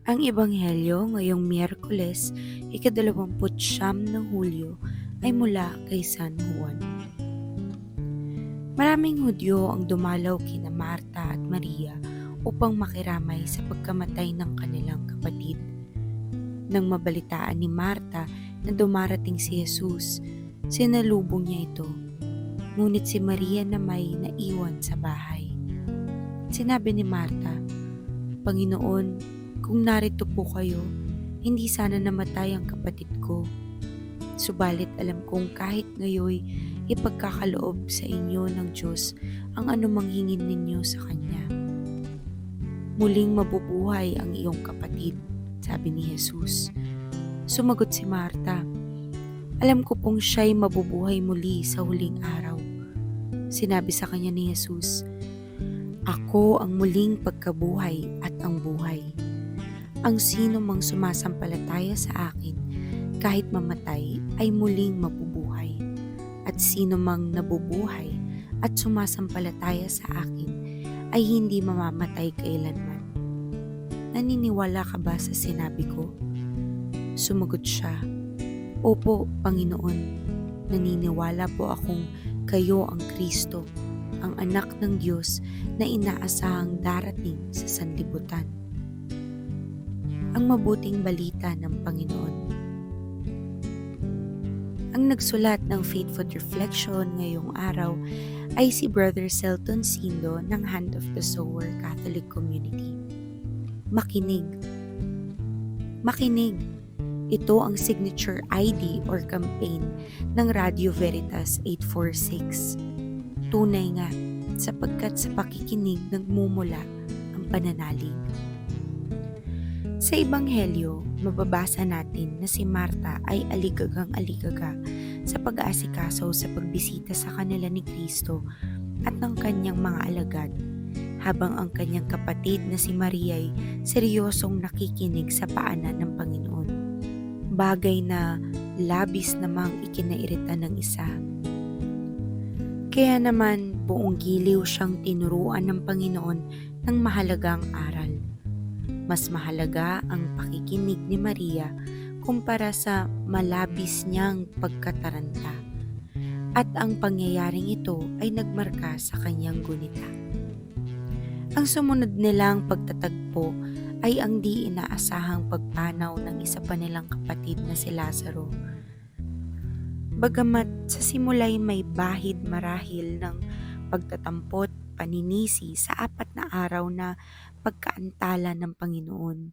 Ang Ebanghelyo ngayong Miyerkules, ika-29 ng Hulyo ay mula kay San Juan. Maraming Hudyo ang dumalaw kina Marta at Maria upang makiramay sa pagkamatay ng kanilang kapatid. Nang mabalitaan ni Marta na dumarating si Jesus, sinalubong niya ito. Ngunit si Maria na may naiwan sa bahay. Sinabi ni Marta, "Panginoon, kung narito po kayo, hindi sana namatay ang kapatid ko. Subalit alam kong kahit ngayoy ipagkakaloob sa inyo ng Diyos ang anumang hingin ninyo sa Kanya. Muling mabubuhay ang iyong kapatid," sabi ni Jesus. Sumagot si Marta, "Alam ko pong siya'y mabubuhay muli sa huling araw." Sinabi sa kanya ni Jesus, "Ako ang muling pagkabuhay at ang buhay. Ang sino mang sumasampalataya sa akin, kahit mamatay, ay muling mabubuhay. At sino mang nabubuhay at sumasampalataya sa akin, ay hindi mamamatay kailanman. Naniniwala ka ba sa sinabi ko?" Sumagot siya, "Opo, Panginoon. Naniniwala po akong kayo ang Kristo, ang anak ng Diyos na inaasahang darating sa sanlibutan." Ang mabuting balita ng Panginoon. Ang nagsulat ng Faithful Reflection ngayong araw ay si Brother Celton Sindo ng Hand of the Sower Catholic Community. Makinig. Makinig. Ito ang signature ID or campaign ng Radio Veritas 846. Tunay nga, sapagkat sa pakikinig nagmumula ang pananalig. Sa Ebanghelyo, mababasa natin na si Marta ay aligagang-aligaga sa pag-aasikaso sa pagbisita sa kanila ni Kristo at ng kanyang mga alagad, habang ang kanyang kapatid na si Maria ay seryosong nakikinig sa paanan ng Panginoon. Bagay na labis namang ikinairita ng isa. Kaya naman buong giliw siyang tinuruan ng Panginoon ng mahalagang aral. Mas mahalaga ang pakikinig ni Maria kumpara sa malabis niyang pagkataranta. At ang pangyayaring ito ay nagmarka sa kanyang gunita. Ang sumunod nilang pagtatagpo ay ang di inaasahang pagpanaw ng isa pa nilang kapatid na si Lazaro. Bagamat sa simula'y may bahid marahil ng pagtatampot, paninisi sa 4 na araw na pagkaantala ng Panginoon.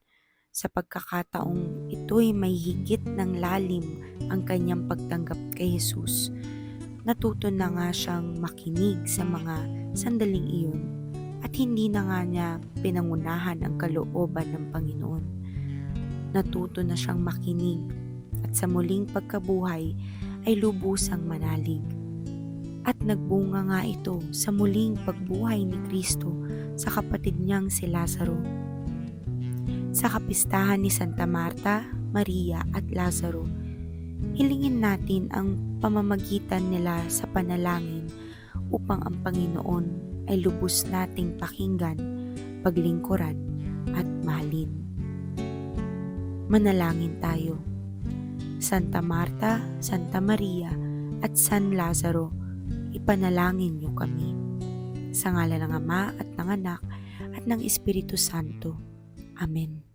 Sa pagkakataong ito'y may higit ng lalim ang kanyang pagtanggap kay Jesus. Natuto na nga siyang makinig sa mga sandaling iyon at hindi na nga niya pinangunahan ang kalooban ng Panginoon. Natuto na siyang makinig at sa muling pagkabuhay ay lubusang manalig. At nagbunga nga ito sa muling pagbuhay ni Kristo sa kapatid niyang si Lazaro. Sa kapistahan ni Santa Marta, Maria at Lazaro, hilingin natin ang pamamagitan nila sa panalangin upang ang Panginoon ay lubos nating pakinggan, paglingkuran at mahalin. Manalangin tayo. Santa Marta, Santa Maria at San Lazaro, ipanalangin niyo kami. Sa ngalan ng Ama at ng Anak at ng Espiritu Santo. Amen.